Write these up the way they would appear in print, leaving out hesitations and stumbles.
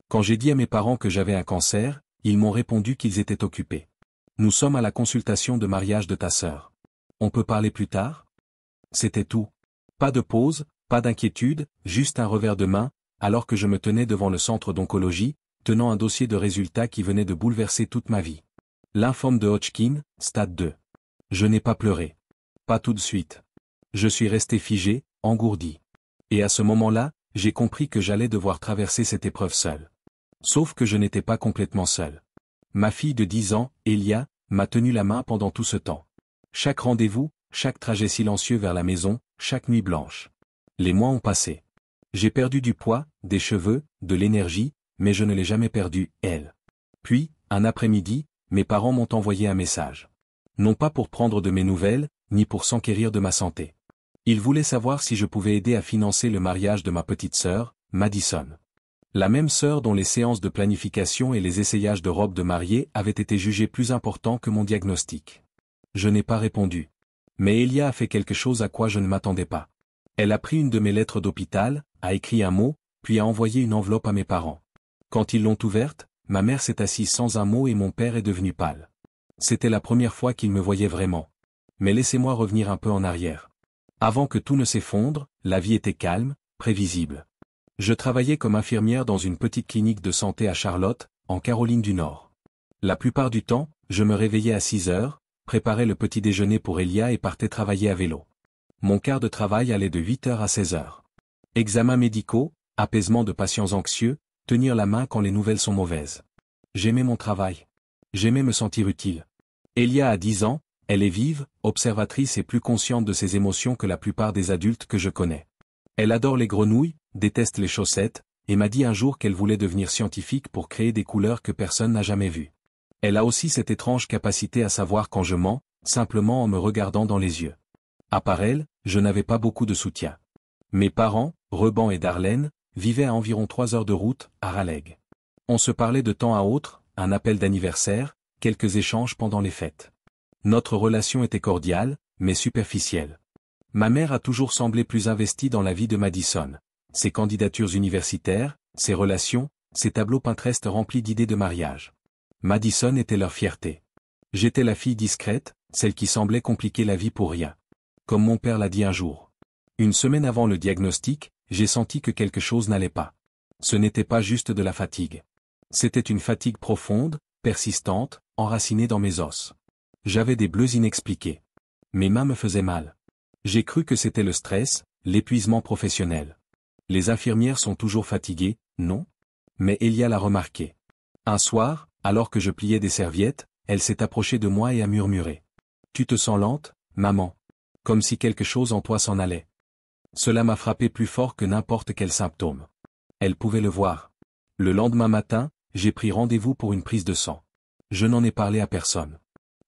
Quand j'ai dit à mes parents que j'avais un cancer, ils m'ont répondu qu'ils étaient occupés. Nous sommes à la consultation de mariage de ta sœur. On peut parler plus tard? C'était tout. Pas de pause, pas d'inquiétude, juste un revers de main, alors que je me tenais devant le centre d'oncologie, tenant un dossier de résultats qui venait de bouleverser toute ma vie. Lymphome de Hodgkin, stade 2. Je n'ai pas pleuré. Pas tout de suite. Je suis resté figé, engourdi. Et à ce moment-là, j'ai compris que j'allais devoir traverser cette épreuve seul. Sauf que je n'étais pas complètement seul. Ma fille de 10 ans, Elia, m'a tenu la main pendant tout ce temps. Chaque rendez-vous, chaque trajet silencieux vers la maison, chaque nuit blanche. Les mois ont passé. J'ai perdu du poids, des cheveux, de l'énergie, mais je ne l'ai jamais perdu, elle. Puis, un après-midi, mes parents m'ont envoyé un message. Non pas pour prendre de mes nouvelles, ni pour s'enquérir de ma santé. Ils voulaient savoir si je pouvais aider à financer le mariage de ma petite sœur, Madison. La même sœur dont les séances de planification et les essayages de robes de mariée avaient été jugés plus importants que mon diagnostic. Je n'ai pas répondu. Mais Elia a fait quelque chose à quoi je ne m'attendais pas. Elle a pris une de mes lettres d'hôpital, a écrit un mot, puis a envoyé une enveloppe à mes parents. Quand ils l'ont ouverte, ma mère s'est assise sans un mot et mon père est devenu pâle. C'était la première fois qu'il me voyait vraiment. Mais laissez-moi revenir un peu en arrière. Avant que tout ne s'effondre, la vie était calme, prévisible. Je travaillais comme infirmière dans une petite clinique de santé à Charlotte, en Caroline du Nord. La plupart du temps, je me réveillais à 6 heures, préparais le petit déjeuner pour Elia et partais travailler à vélo. Mon quart de travail allait de 8 heures à 16 heures. Examens médicaux, apaisement de patients anxieux, tenir la main quand les nouvelles sont mauvaises. J'aimais mon travail. J'aimais me sentir utile. Elia a 10 ans, elle est vive, observatrice et plus consciente de ses émotions que la plupart des adultes que je connais. Elle adore les grenouilles, déteste les chaussettes, et m'a dit un jour qu'elle voulait devenir scientifique pour créer des couleurs que personne n'a jamais vues. Elle a aussi cette étrange capacité à savoir quand je mens, simplement en me regardant dans les yeux. À part elle, je n'avais pas beaucoup de soutien. Mes parents, Reban et Darlene, vivaient à environ 3 heures de route, à Raleigh. On se parlait de temps à autre, un appel d'anniversaire, quelques échanges pendant les fêtes. Notre relation était cordiale, mais superficielle. Ma mère a toujours semblé plus investie dans la vie de Madison. Ses candidatures universitaires, ses relations, ses tableaux Pinterest remplis d'idées de mariage. Madison était leur fierté. J'étais la fille discrète, celle qui semblait compliquer la vie pour rien. Comme mon père l'a dit un jour. Une semaine avant le diagnostic, j'ai senti que quelque chose n'allait pas. Ce n'était pas juste de la fatigue. C'était une fatigue profonde, persistante, enracinée dans mes os. J'avais des bleus inexpliqués. Mes mains me faisaient mal. J'ai cru que c'était le stress, l'épuisement professionnel. Les infirmières sont toujours fatiguées, non? Mais Elia l'a remarqué. Un soir, alors que je pliais des serviettes, elle s'est approchée de moi et a murmuré. « Tu te sens lente, maman? Comme si quelque chose en toi s'en allait. » Cela m'a frappé plus fort que n'importe quel symptôme. Elle pouvait le voir. Le lendemain matin, j'ai pris rendez-vous pour une prise de sang. Je n'en ai parlé à personne.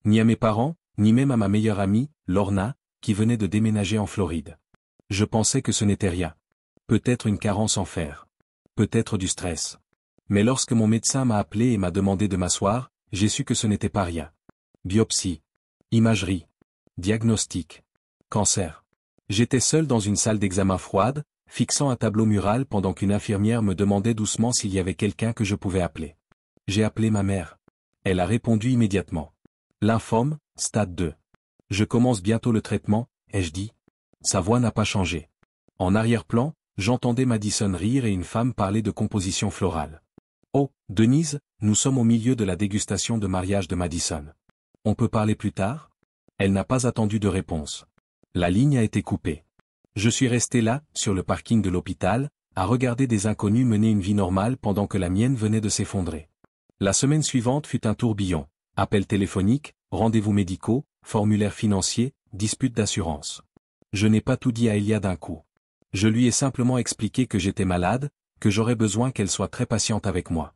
Ni à mes parents, ni même à ma meilleure amie, Lorna, qui venait de déménager en Floride. Je pensais que ce n'était rien. Peut-être une carence en fer. Peut-être du stress. Mais lorsque mon médecin m'a appelé et m'a demandé de m'asseoir, j'ai su que ce n'était pas rien. Biopsie. Imagerie. Diagnostic. Cancer. J'étais seul dans une salle d'examen froide, fixant un tableau mural pendant qu'une infirmière me demandait doucement s'il y avait quelqu'un que je pouvais appeler. J'ai appelé ma mère. Elle a répondu immédiatement. Lymphome, stade 2. Je commence bientôt le traitement, ai-je dit. Sa voix n'a pas changé. En arrière-plan, j'entendais Madison rire et une femme parler de composition florale. Oh, Denise, nous sommes au milieu de la dégustation de mariage de Madison. On peut parler plus tard? Elle n'a pas attendu de réponse. La ligne a été coupée. Je suis resté là, sur le parking de l'hôpital, à regarder des inconnus mener une vie normale pendant que la mienne venait de s'effondrer. La semaine suivante fut un tourbillon. Appels téléphoniques, rendez-vous médicaux, formulaires financiers, disputes d'assurance. Je n'ai pas tout dit à Elia d'un coup. Je lui ai simplement expliqué que j'étais malade, que j'aurais besoin qu'elle soit très patiente avec moi.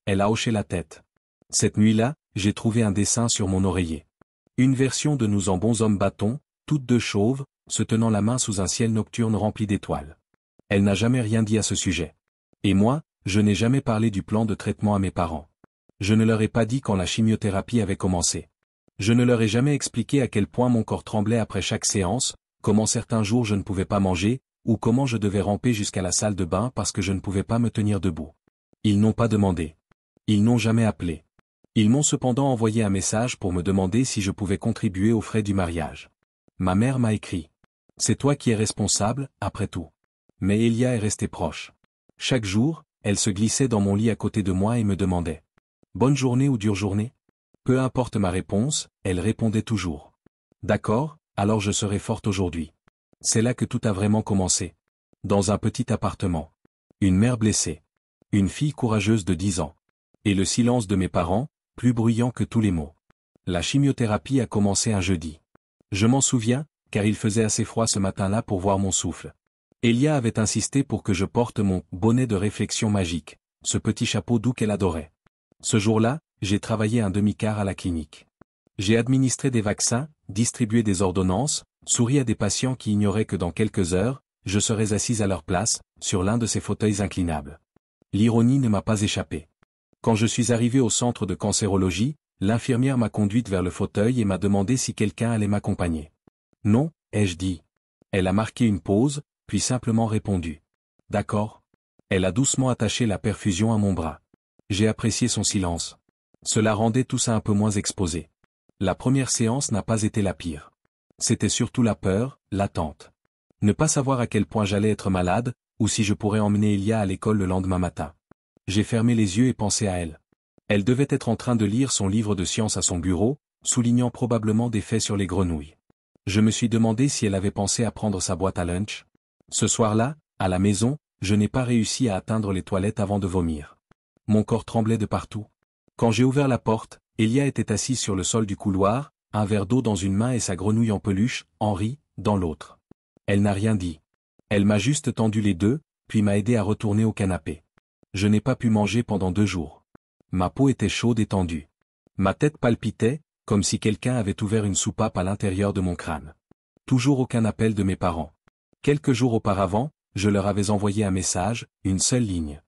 Elle a hoché la tête. Cette nuit-là, j'ai trouvé un dessin sur mon oreiller. Une version de nous en bons hommes bâtons, toutes deux chauves, se tenant la main sous un ciel nocturne rempli d'étoiles. Elle n'a jamais rien dit à ce sujet. Et moi, je n'ai jamais parlé du plan de traitement à mes parents. Je ne leur ai pas dit quand la chimiothérapie avait commencé. Je ne leur ai jamais expliqué à quel point mon corps tremblait après chaque séance, comment certains jours je ne pouvais pas manger, ou comment je devais ramper jusqu'à la salle de bain parce que je ne pouvais pas me tenir debout. Ils n'ont pas demandé. Ils n'ont jamais appelé. Ils m'ont cependant envoyé un message pour me demander si je pouvais contribuer aux frais du mariage. Ma mère m'a écrit. C'est toi qui es responsable, après tout. Mais Elia est restée proche. Chaque jour, elle se glissait dans mon lit à côté de moi et me demandait. Bonne journée ou dure journée? Peu importe ma réponse, elle répondait toujours. D'accord, alors je serai forte aujourd'hui. C'est là que tout a vraiment commencé. Dans un petit appartement. Une mère blessée. Une fille courageuse de 10 ans. Et le silence de mes parents, plus bruyant que tous les mots. La chimiothérapie a commencé un jeudi. Je m'en souviens, car il faisait assez froid ce matin-là pour voir mon souffle. Elia avait insisté pour que je porte mon bonnet de réflexion magique, ce petit chapeau doux qu'elle adorait. Ce jour-là, j'ai travaillé un demi-quart à la clinique. J'ai administré des vaccins, distribué des ordonnances, souri à des patients qui ignoraient que dans quelques heures, je serais assise à leur place, sur l'un de ces fauteuils inclinables. L'ironie ne m'a pas échappé. Quand je suis arrivé au centre de cancérologie, l'infirmière m'a conduite vers le fauteuil et m'a demandé si quelqu'un allait m'accompagner. Non, ai-je dit. Elle a marqué une pause, puis simplement répondu. D'accord. Elle a doucement attaché la perfusion à mon bras. J'ai apprécié son silence. Cela rendait tout ça un peu moins exposé. La première séance n'a pas été la pire. C'était surtout la peur, l'attente. Ne pas savoir à quel point j'allais être malade, ou si je pourrais emmener Elia à l'école le lendemain matin. J'ai fermé les yeux et pensé à elle. Elle devait être en train de lire son livre de science à son bureau, soulignant probablement des faits sur les grenouilles. Je me suis demandé si elle avait pensé à prendre sa boîte à lunch. Ce soir-là, à la maison, je n'ai pas réussi à atteindre les toilettes avant de vomir. Mon corps tremblait de partout. Quand j'ai ouvert la porte, Elia était assise sur le sol du couloir, un verre d'eau dans une main et sa grenouille en peluche, Henri, dans l'autre. Elle n'a rien dit. Elle m'a juste tendu les deux, puis m'a aidé à retourner au canapé. Je n'ai pas pu manger pendant 2 jours. Ma peau était chaude et tendue. Ma tête palpitait, comme si quelqu'un avait ouvert une soupape à l'intérieur de mon crâne. Toujours aucun appel de mes parents. Quelques jours auparavant, je leur avais envoyé un message, une seule ligne.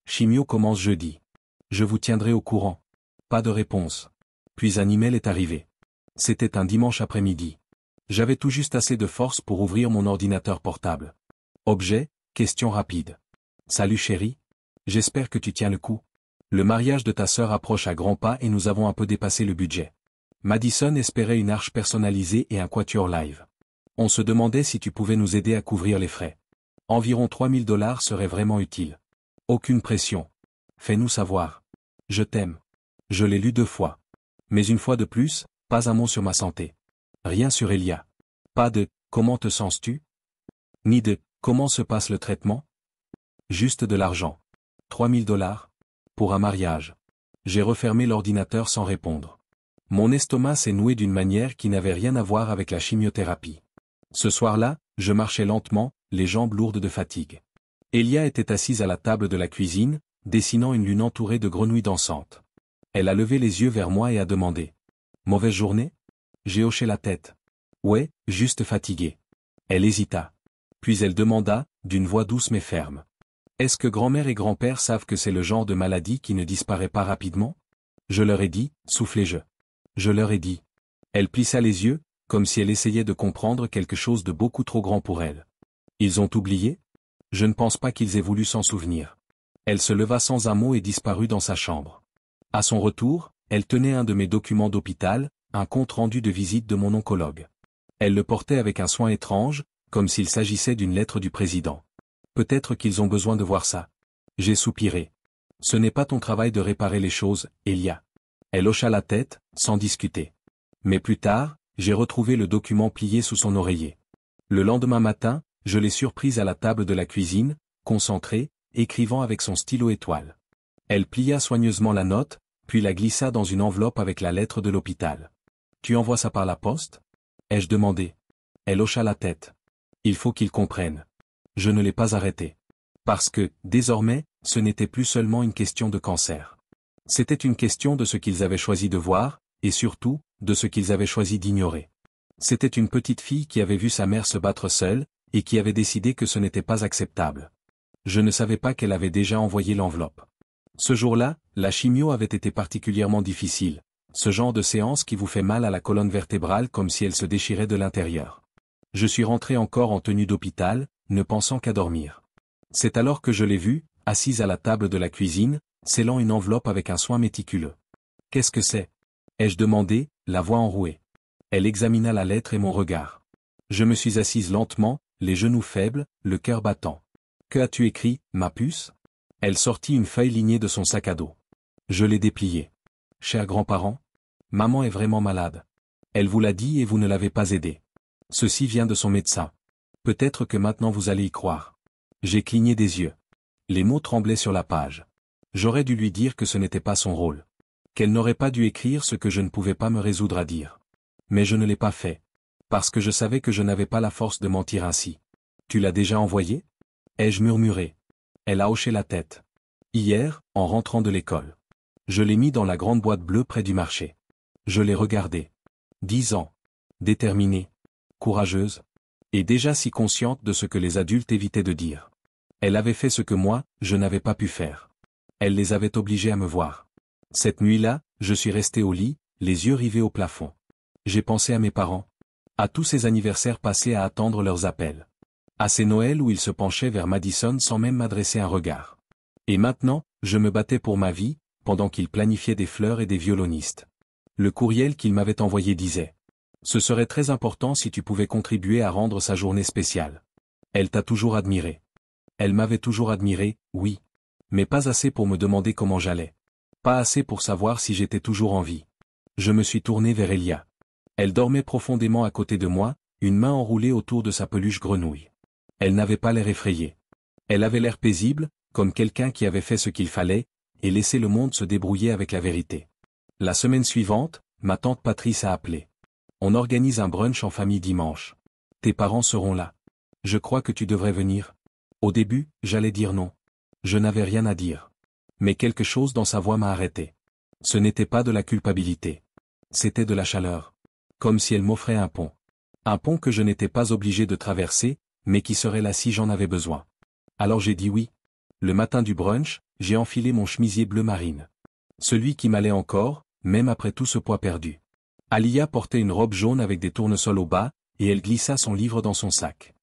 Chimio commence jeudi. Je vous tiendrai au courant. Pas de réponse. Puis un email est arrivé. C'était un dimanche après-midi. J'avais tout juste assez de force pour ouvrir mon ordinateur portable. Objet, question rapide. Salut chérie. J'espère que tu tiens le coup. Le mariage de ta sœur approche à grands pas et nous avons un peu dépassé le budget. Madison espérait une arche personnalisée et un quatuor live. On se demandait si tu pouvais nous aider à couvrir les frais. Environ $3000 seraient vraiment utiles. Aucune pression. Fais-nous savoir. Je t'aime. Je l'ai lu 2 fois. Mais une fois de plus, pas un mot sur ma santé. Rien sur Elia. Pas de « comment te sens-tu » ni de « comment se passe le traitement » Juste de l'argent. $3000 pour un mariage. J'ai refermé l'ordinateur sans répondre. Mon estomac s'est noué d'une manière qui n'avait rien à voir avec la chimiothérapie. Ce soir-là, je marchais lentement, les jambes lourdes de fatigue. Elia était assise à la table de la cuisine, dessinant une lune entourée de grenouilles dansantes. Elle a levé les yeux vers moi et a demandé. « Mauvaise journée ?» J'ai hoché la tête. « Ouais, juste fatiguée. » Elle hésita. Puis elle demanda, d'une voix douce mais ferme. « Est-ce que grand-mère et grand-père savent que c'est le genre de maladie qui ne disparaît pas rapidement ?» Je leur ai dit, soufflai-je. Je leur ai dit. Elle plissa les yeux, comme si elle essayait de comprendre quelque chose de beaucoup trop grand pour elle. Ils ont oublié? Je ne pense pas qu'ils aient voulu s'en souvenir. Elle se leva sans un mot et disparut dans sa chambre. À son retour, elle tenait un de mes documents d'hôpital, un compte-rendu de visite de mon oncologue. Elle le portait avec un soin étrange, comme s'il s'agissait d'une lettre du président. Peut-être qu'ils ont besoin de voir ça. J'ai soupiré. Ce n'est pas ton travail de réparer les choses, Elia. Elle hocha la tête, sans discuter. Mais plus tard, j'ai retrouvé le document plié sous son oreiller. Le lendemain matin, je l'ai surprise à la table de la cuisine, concentrée, écrivant avec son stylo étoile. Elle plia soigneusement la note, puis la glissa dans une enveloppe avec la lettre de l'hôpital. « Tu envoies ça par la poste ?» ai-je demandé. Elle hocha la tête. Il faut qu'ils comprennent. Je ne l'ai pas arrêté. Parce que, désormais, ce n'était plus seulement une question de cancer. C'était une question de ce qu'ils avaient choisi de voir, et surtout, de ce qu'ils avaient choisi d'ignorer. C'était une petite fille qui avait vu sa mère se battre seule, et qui avait décidé que ce n'était pas acceptable. Je ne savais pas qu'elle avait déjà envoyé l'enveloppe. Ce jour-là, la chimio avait été particulièrement difficile, ce genre de séance qui vous fait mal à la colonne vertébrale comme si elle se déchirait de l'intérieur. Je suis rentré encore en tenue d'hôpital, ne pensant qu'à dormir. C'est alors que je l'ai vue, assise à la table de la cuisine, scellant une enveloppe avec un soin méticuleux. « Qu'est-ce que c'est » ai-je demandé, la voix enrouée. Elle examina la lettre et mon regard. Je me suis assise lentement, les genoux faibles, le cœur battant. « Que as-tu écrit, ma puce ?» Elle sortit une feuille lignée de son sac à dos. Je l'ai dépliée. « Chers grands-parents, maman est vraiment malade. Elle vous l'a dit et vous ne l'avez pas aidée. Ceci vient de son médecin. Peut-être que maintenant vous allez y croire. » J'ai cligné des yeux. Les mots tremblaient sur la page. J'aurais dû lui dire que ce n'était pas son rôle. Qu'elle n'aurait pas dû écrire ce que je ne pouvais pas me résoudre à dire. Mais je ne l'ai pas fait. Parce que je savais que je n'avais pas la force de mentir ainsi. « Tu l'as déjà envoyé » ai-je murmuré. Elle a hoché la tête. « Hier, en rentrant de l'école. Je l'ai mis dans la grande boîte bleue près du marché. Je l'ai regardée. 10 ans. Déterminée. Courageuse. Et déjà si consciente de ce que les adultes évitaient de dire. Elle avait fait ce que moi, je n'avais pas pu faire. Elle les avait obligés à me voir. Cette nuit-là, je suis resté au lit, les yeux rivés au plafond. J'ai pensé à mes parents. À tous ces anniversaires passés à attendre leurs appels. À ces Noëls où ils se penchaient vers Madison sans même m'adresser un regard. Et maintenant, je me battais pour ma vie, pendant qu'ils planifiaient des fleurs et des violonistes. Le courriel qu'il m'avait envoyé disait « Ce serait très important si tu pouvais contribuer à rendre sa journée spéciale. Elle t'a toujours admiré. » Elle m'avait toujours admiré, oui. Mais pas assez pour me demander comment j'allais. Pas assez pour savoir si j'étais toujours en vie. Je me suis tourné vers Elia. Elle dormait profondément à côté de moi, une main enroulée autour de sa peluche grenouille. Elle n'avait pas l'air effrayée. Elle avait l'air paisible, comme quelqu'un qui avait fait ce qu'il fallait, et laissé le monde se débrouiller avec la vérité. La semaine suivante, ma tante Patrice a appelé. On organise un brunch en famille dimanche. Tes parents seront là. Je crois que tu devrais venir. Au début, j'allais dire non. Je n'avais rien à dire. Mais quelque chose dans sa voix m'a arrêté. Ce n'était pas de la culpabilité. C'était de la chaleur. Comme si elle m'offrait un pont. Un pont que je n'étais pas obligé de traverser, mais qui serait là si j'en avais besoin. Alors j'ai dit oui. Le matin du brunch, j'ai enfilé mon chemisier bleu marine. Celui qui m'allait encore, même après tout ce poids perdu. Alia portait une robe jaune avec des tournesols au bas, et elle glissa son livre dans son sac.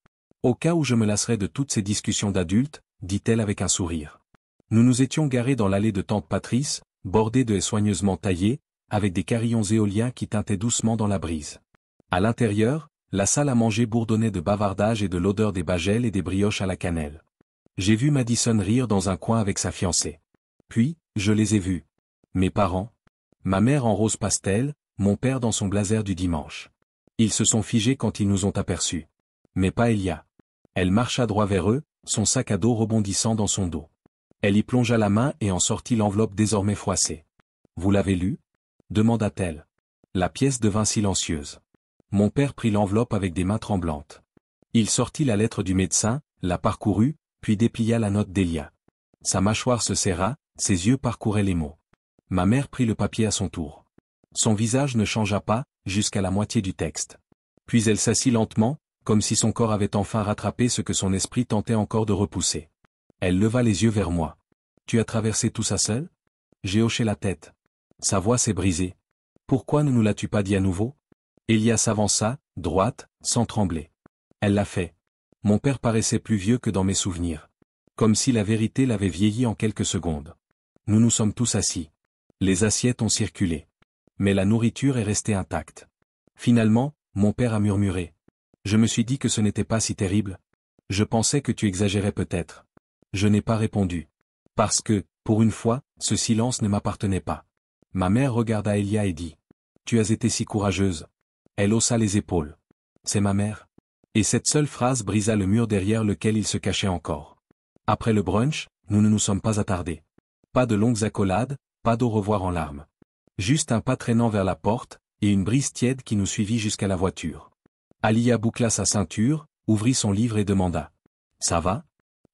Au cas où je me lasserais de toutes ces discussions d'adultes, dit-elle avec un sourire. Nous nous étions garés dans l'allée de tante Patrice, bordée de haies soigneusement taillées, avec des carillons éoliens qui tintaient doucement dans la brise. À l'intérieur, la salle à manger bourdonnait de bavardage et de l'odeur des bagels et des brioches à la cannelle. J'ai vu Madison rire dans un coin avec sa fiancée. Puis, je les ai vus. Mes parents. Ma mère en rose pastel, mon père dans son blazer du dimanche. Ils se sont figés quand ils nous ont aperçus. Mais pas Elia. Elle marcha droit vers eux, son sac à dos rebondissant dans son dos. Elle y plongea la main et en sortit l'enveloppe désormais froissée. « Vous l'avez lu » demanda-t-elle. La pièce devint silencieuse. Mon père prit l'enveloppe avec des mains tremblantes. Il sortit la lettre du médecin, la parcourut, puis déplia la note d'Elia. Sa mâchoire se serra, ses yeux parcouraient les mots. Ma mère prit le papier à son tour. Son visage ne changea pas, jusqu'à la moitié du texte. Puis elle s'assit lentement, comme si son corps avait enfin rattrapé ce que son esprit tentait encore de repousser. Elle leva les yeux vers moi. « Tu as traversé tout ça seul » J'ai hoché la tête. Sa voix s'est brisée. « Pourquoi ne nous l'as-tu pas dit à nouveau » Elia s'avança, droite, sans trembler. Elle l'a fait. Mon père paraissait plus vieux que dans mes souvenirs. Comme si la vérité l'avait vieilli en quelques secondes. Nous nous sommes tous assis. Les assiettes ont circulé. Mais la nourriture est restée intacte. Finalement, mon père a murmuré. Je me suis dit que ce n'était pas si terrible. Je pensais que tu exagérais peut-être. Je n'ai pas répondu. Parce que, pour une fois, ce silence ne m'appartenait pas. Ma mère regarda Elia et dit. Tu as été si courageuse. Elle haussa les épaules. C'est ma mère. Et cette seule phrase brisa le mur derrière lequel il se cachait encore. Après le brunch, nous ne nous sommes pas attardés. Pas de longues accolades, pas d'au revoir en larmes. Juste un pas traînant vers la porte, et une brise tiède qui nous suivit jusqu'à la voiture. Alia boucla sa ceinture, ouvrit son livre et demanda. « Ça va »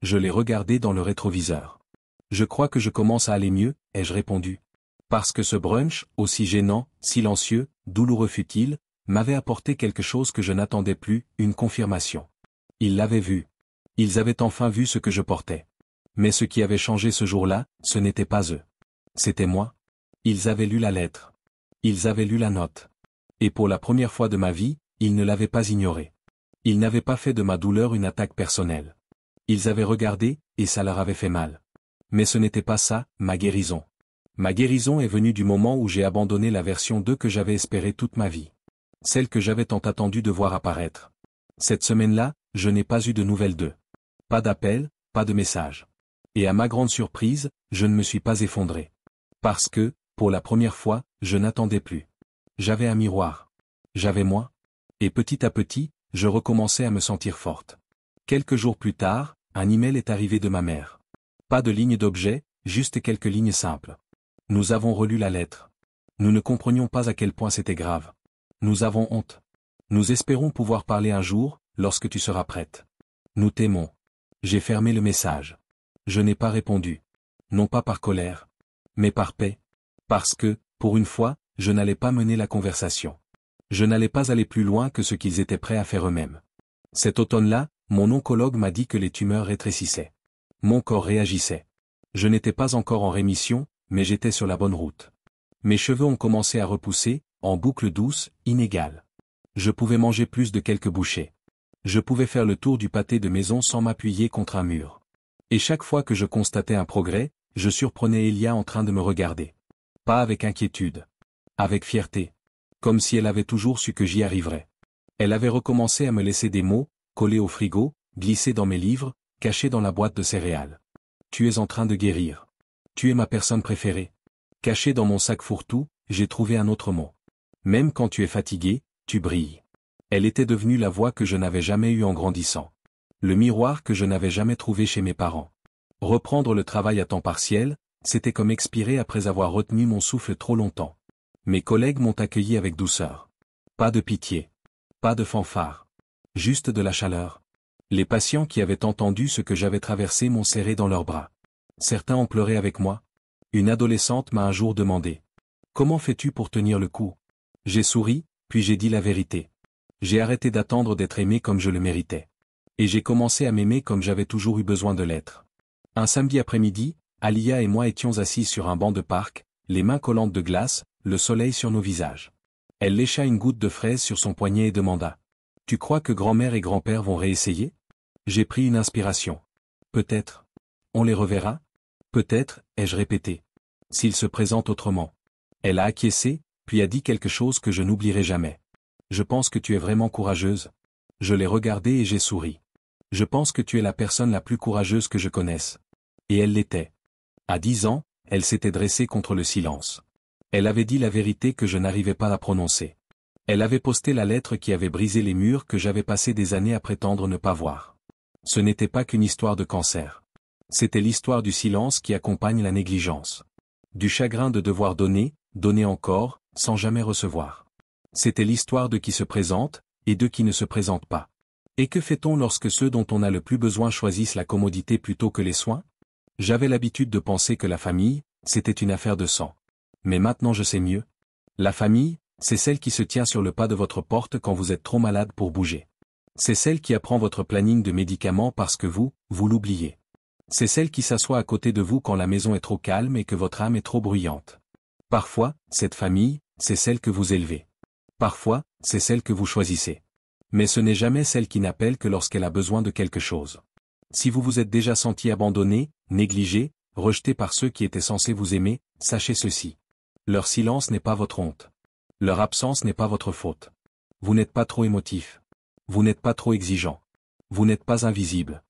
Je l'ai regardé dans le rétroviseur. « Je crois que je commence à aller mieux » ai-je répondu. Parce que ce brunch, aussi gênant, silencieux, douloureux fut-il, m'avait apporté quelque chose que je n'attendais plus, une confirmation. Ils l'avaient vu. Ils avaient enfin vu ce que je portais. Mais ce qui avait changé ce jour-là, ce n'était pas eux. C'était moi. Ils avaient lu la lettre. Ils avaient lu la note. Et pour la première fois de ma vie, ils ne l'avaient pas ignorée. Ils n'avaient pas fait de ma douleur une attaque personnelle. Ils avaient regardé, et ça leur avait fait mal. Mais ce n'était pas ça, ma guérison. Ma guérison est venue du moment où j'ai abandonné la version 2 que j'avais espérée toute ma vie. Celle que j'avais tant attendu de voir apparaître. Cette semaine-là, je n'ai pas eu de nouvelles d'eux. Pas d'appel, pas de message. Et à ma grande surprise, je ne me suis pas effondré. Parce que, pour la première fois, je n'attendais plus. J'avais un miroir. J'avais moi. Et petit à petit, je recommençais à me sentir forte. Quelques jours plus tard, un email est arrivé de ma mère. Pas de ligne d'objet, juste quelques lignes simples. Nous avons relu la lettre. Nous ne comprenions pas à quel point c'était grave. Nous avons honte. Nous espérons pouvoir parler un jour, lorsque tu seras prête. Nous t'aimons. J'ai fermé le message. Je n'ai pas répondu. Non pas par colère, mais par paix. Parce que, pour une fois, je n'allais pas mener la conversation. Je n'allais pas aller plus loin que ce qu'ils étaient prêts à faire eux-mêmes. Cet automne-là, mon oncologue m'a dit que les tumeurs rétrécissaient. Mon corps réagissait. Je n'étais pas encore en rémission, mais j'étais sur la bonne route. Mes cheveux ont commencé à repousser, en boucles douces, inégales. Je pouvais manger plus de quelques bouchées. Je pouvais faire le tour du pâté de maison sans m'appuyer contre un mur. Et chaque fois que je constatais un progrès, je surprenais Elia en train de me regarder. Pas avec inquiétude. Avec fierté. Comme si elle avait toujours su que j'y arriverais. Elle avait recommencé à me laisser des mots, collés au frigo, glissés dans mes livres, cachés dans la boîte de céréales. Tu es en train de guérir. Tu es ma personne préférée. Caché dans mon sac fourre-tout, j'ai trouvé un autre mot. Même quand tu es fatigué, tu brilles. Elle était devenue la voix que je n'avais jamais eue en grandissant. Le miroir que je n'avais jamais trouvé chez mes parents. Reprendre le travail à temps partiel, c'était comme expirer après avoir retenu mon souffle trop longtemps. Mes collègues m'ont accueilli avec douceur. Pas de pitié. Pas de fanfare. Juste de la chaleur. Les patients qui avaient entendu ce que j'avais traversé m'ont serré dans leurs bras. Certains ont pleuré avec moi. Une adolescente m'a un jour demandé. Comment fais-tu pour tenir le coup? J'ai souri, puis j'ai dit la vérité. J'ai arrêté d'attendre d'être aimé comme je le méritais. Et j'ai commencé à m'aimer comme j'avais toujours eu besoin de l'être. Un samedi après-midi, Alia et moi étions assis sur un banc de parc, les mains collantes de glace, le soleil sur nos visages. Elle lécha une goutte de fraise sur son poignet et demanda. Tu crois que grand-mère et grand-père vont réessayer? J'ai pris une inspiration. Peut-être. On les reverra? Peut-être, ai-je répété. S'ils se présentent autrement. Elle a acquiescé, puis a dit quelque chose que je n'oublierai jamais. Je pense que tu es vraiment courageuse. Je l'ai regardée et j'ai souri. Je pense que tu es la personne la plus courageuse que je connaisse. Et elle l'était. À 10 ans, elle s'était dressée contre le silence. Elle avait dit la vérité que je n'arrivais pas à prononcer. Elle avait posté la lettre qui avait brisé les murs que j'avais passé des années à prétendre ne pas voir. Ce n'était pas qu'une histoire de cancer. C'était l'histoire du silence qui accompagne la négligence. Du chagrin de devoir donner, donner encore, sans jamais recevoir. C'était l'histoire de qui se présente, et de qui ne se présente pas. Et que fait-on lorsque ceux dont on a le plus besoin choisissent la commodité plutôt que les soins? J'avais l'habitude de penser que la famille, c'était une affaire de sang. Mais maintenant je sais mieux. La famille, c'est celle qui se tient sur le pas de votre porte quand vous êtes trop malade pour bouger. C'est celle qui apprend votre planning de médicaments parce que vous l'oubliez. C'est celle qui s'assoit à côté de vous quand la maison est trop calme et que votre âme est trop bruyante. Parfois, cette famille, c'est celle que vous élevez. Parfois, c'est celle que vous choisissez. Mais ce n'est jamais celle qui n'appelle que lorsqu'elle a besoin de quelque chose. Si vous vous êtes déjà senti abandonné, négligé, rejeté par ceux qui étaient censés vous aimer, sachez ceci. Leur silence n'est pas votre honte. Leur absence n'est pas votre faute. Vous n'êtes pas trop émotif. Vous n'êtes pas trop exigeant. Vous n'êtes pas invisible.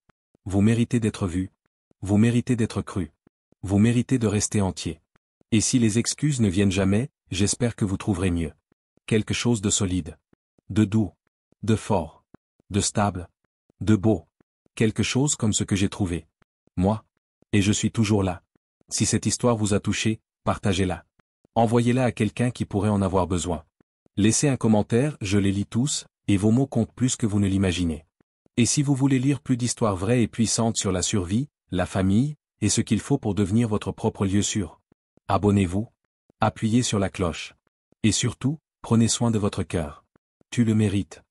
Vous méritez d'être vu. Vous méritez d'être cru. Vous méritez de rester entier. Et si les excuses ne viennent jamais, j'espère que vous trouverez mieux. Quelque chose de solide. De doux. De fort. De stable. De beau. Quelque chose comme ce que j'ai trouvé. Moi. Et je suis toujours là. Si cette histoire vous a touché, partagez-la. Envoyez-la à quelqu'un qui pourrait en avoir besoin. Laissez un commentaire, je les lis tous, et vos mots comptent plus que vous ne l'imaginez. Et si vous voulez lire plus d'histoires vraies et puissantes sur la survie, la famille, et ce qu'il faut pour devenir votre propre lieu sûr, abonnez-vous. Appuyez sur la cloche. Et surtout, prenez soin de votre cœur. Tu le mérites.